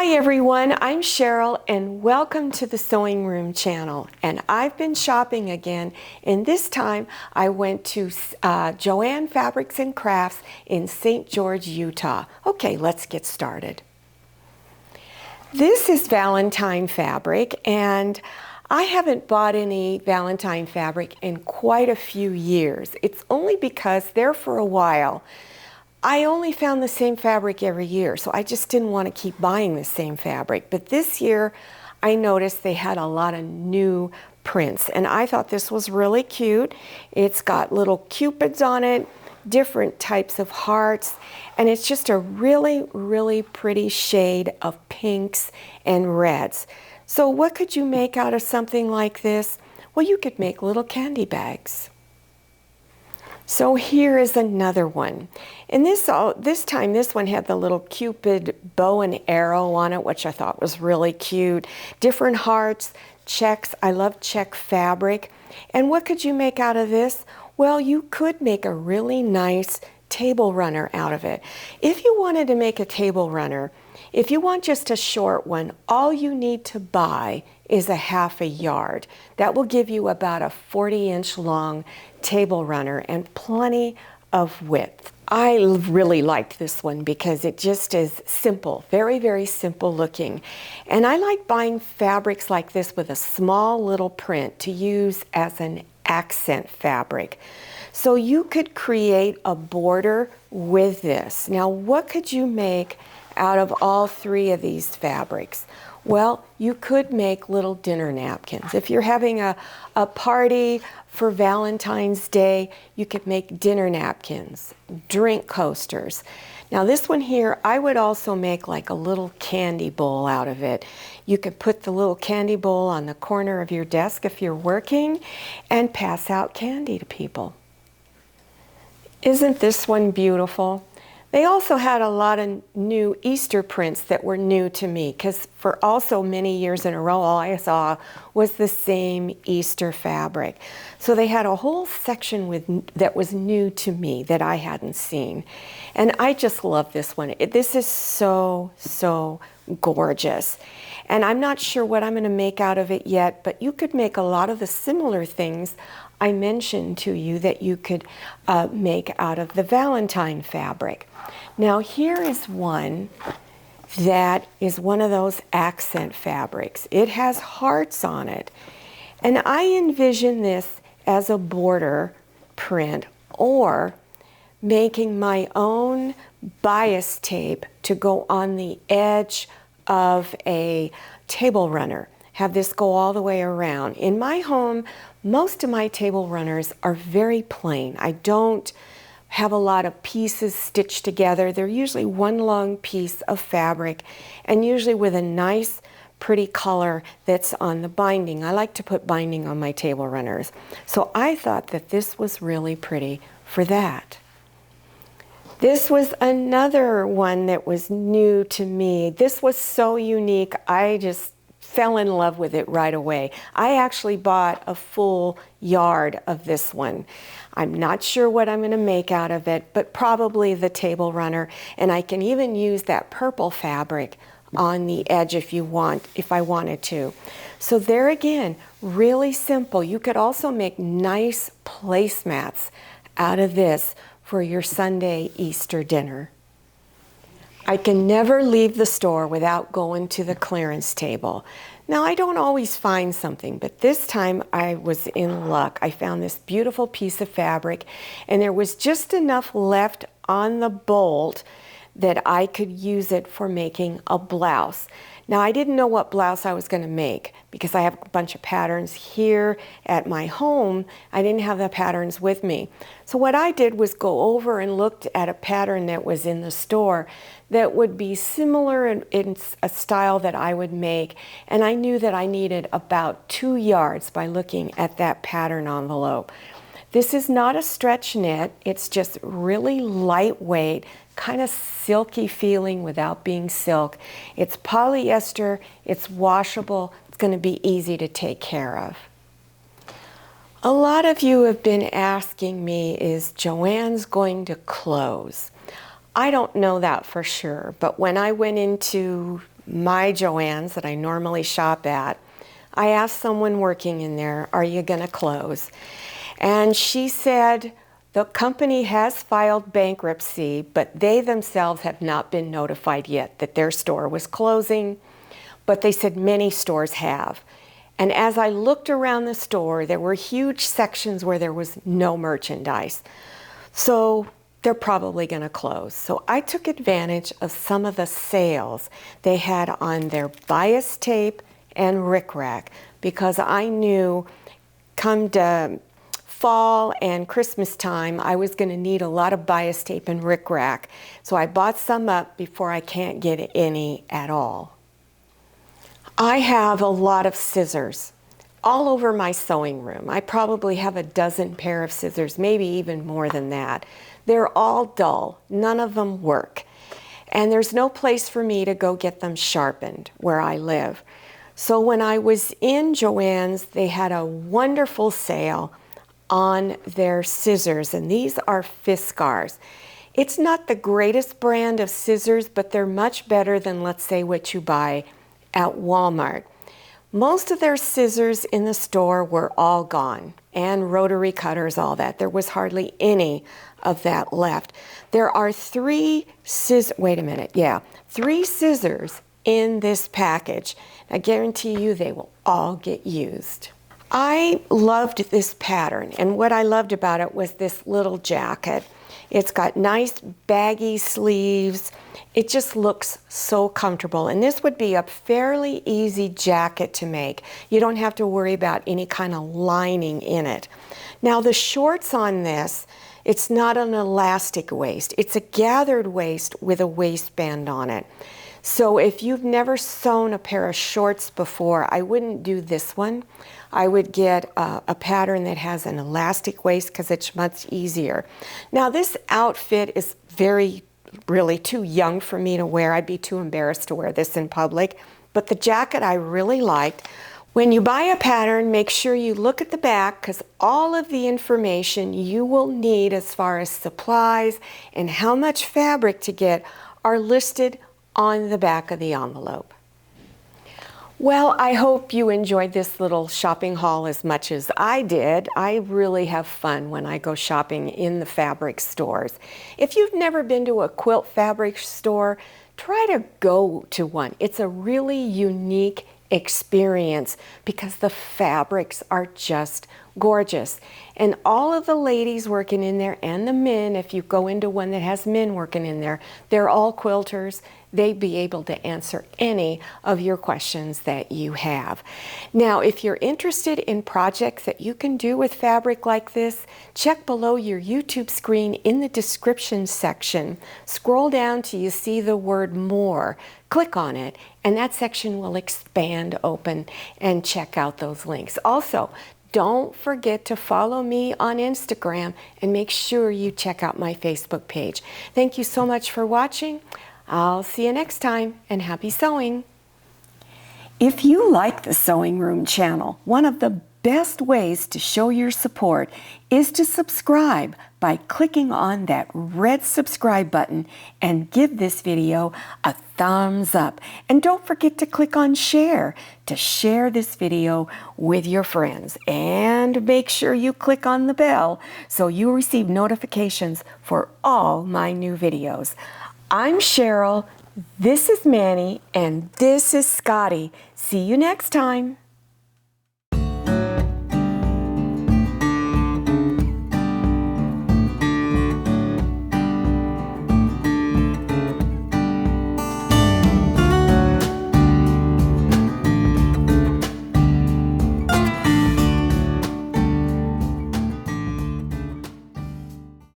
Hi everyone, I'm Cheryl and welcome to the Sewing Room channel. And I've been shopping again, and this time I went to Joann Fabrics and Crafts in St. George, Utah. Okay, let's get started. This is Valentine fabric, and I haven't bought any Valentine fabric in quite a few years. It's only because there for a while I only found the same fabric every year, so I just didn't want to keep buying the same fabric. But this year, I noticed they had a lot of new prints, and I thought this was really cute. It's got little cupids on it, different types of hearts, and it's just a really, really pretty shade of pinks and reds. So what could you make out of something like this? Well, you could make little candy bags. So here is another one. And this time, this one had the little cupid bow and arrow on it, which I thought was really cute. Different hearts, checks. I love check fabric. And what could you make out of this? Well, you could make a really nice table runner out of it. If you wanted to make a table runner, if you want just a short one, all you need to buy is a ½ yard. That will give you about a 40-inch long table runner and plenty of width. I really liked this one because it just is simple, very, very simple looking. And I like buying fabrics like this with a small little print to use as an accent fabric. So you could create a border with this. Now, what could you make out of all three of these fabrics? Well, you could make little dinner napkins. If you're having a party for Valentine's Day, you could make dinner napkins, drink coasters. Now this one here, I would also make like a little candy bowl out of it. You could put the little candy bowl on the corner of your desk if you're working and pass out candy to people. Isn't this one beautiful? They also had a lot of new Easter prints that were new to me, because for also many years in a row, all I saw was the same Easter fabric. So they had a whole section that was new to me that I hadn't seen. And I just love this one. This is so, so gorgeous. And I'm not sure what I'm going to make out of it yet, but you could make a lot of the similar things I mentioned to you that you could make out of the Valentine fabric. Now here is one that is one of those accent fabrics. It has hearts on it. And I envision this as a border print or making my own bias tape to go on the edge of a table runner. Have this go all the way around. In my home, most of my table runners are very plain. I don't have a lot of pieces stitched together. They're usually one long piece of fabric and usually with a nice pretty color that's on the binding. I like to put binding on my table runners. So I thought that this was really pretty for that. This was another one that was new to me. This was so unique. I just fell in love with it right away. I actually bought a full yard of this one. I'm not sure what I'm going to make out of it, but probably the table runner. And I can even use that purple fabric on the edge if I wanted to. So there again, really simple. You could also make nice placemats out of this for your Sunday Easter dinner. I can never leave the store without going to the clearance table. Now, I don't always find something, but this time I was in luck. I found this beautiful piece of fabric, and there was just enough left on the bolt that I could use it for making a blouse. Now, I didn't know what blouse I was going to make because I have a bunch of patterns here at my home. I didn't have the patterns with me. So what I did was go over and looked at a pattern that was in the store that would be similar in a style that I would make. And I knew that I needed about 2 yards by looking at that pattern envelope. This is not a stretch knit. It's just really lightweight, kind of silky feeling without being silk. It's polyester, it's washable, it's going to be easy to take care of. A lot of you have been asking me, is Joann's going to close? I don't know that for sure, but when I went into my Joann's that I normally shop at, I asked someone working in there, are you going to close? And she said, the company has filed bankruptcy, but they themselves have not been notified yet that their store was closing. But they said many stores have. And as I looked around the store, there were huge sections where there was no merchandise. So they're probably going to close. So I took advantage of some of the sales they had on their bias tape and rickrack, because I knew come to fall and Christmas time, I was going to need a lot of bias tape and rickrack. So I bought some up before I can't get any at all. I have a lot of scissors all over my sewing room. I probably have a dozen pair of scissors, maybe even more than that. They're all dull. None of them work. And there's no place for me to go get them sharpened where I live. So when I was in Joann's, they had a wonderful sale on their scissors, and these are Fiskars. It's not the greatest brand of scissors, but they're much better than, let's say, what you buy at Walmart. Most of their scissors in the store were all gone, and rotary cutters, all that. There was hardly any of that left. There are three scissors in this package. I guarantee you they will all get used. I loved this pattern, and what I loved about it was this little jacket. It's got nice baggy sleeves. It just looks so comfortable, and this would be a fairly easy jacket to make. You don't have to worry about any kind of lining in it. Now the shorts on this, it's not an elastic waist. It's a gathered waist with a waistband on it. So if you've never sewn a pair of shorts before, I wouldn't do this one. I would get a pattern that has an elastic waist because it's much easier. Now this outfit is really too young for me to wear. I'd be too embarrassed to wear this in public. But the jacket I really liked. When you buy a pattern, make sure you look at the back, because all of the information you will need as far as supplies and how much fabric to get are listed on the back of the envelope. Well, I hope you enjoyed this little shopping haul as much as I did. I really have fun when I go shopping in the fabric stores. If you've never been to a quilt fabric store, try to go to one. It's a really unique experience because the fabrics are just gorgeous. And all of the ladies working in there, and the men, if you go into one that has men working in there, they're all quilters. They'd be able to answer any of your questions that you have. Now, if you're interested in projects that you can do with fabric like this, check below your YouTube screen in the description section. Scroll down till you see the word more. Click on it, and that section will expand open, and check out those links. Also, don't forget to follow me on Instagram, and make sure you check out my Facebook page. Thank you so much for watching. I'll see you next time, and happy sewing. If you like the Sewing Room channel, one of the best ways to show your support is to subscribe by clicking on that red subscribe button and give this video a thumbs up. And don't forget to click on share to share this video with your friends. And make sure you click on the bell so you receive notifications for all my new videos. I'm Cheryl, this is Manny, and this is Scotty. See you next time.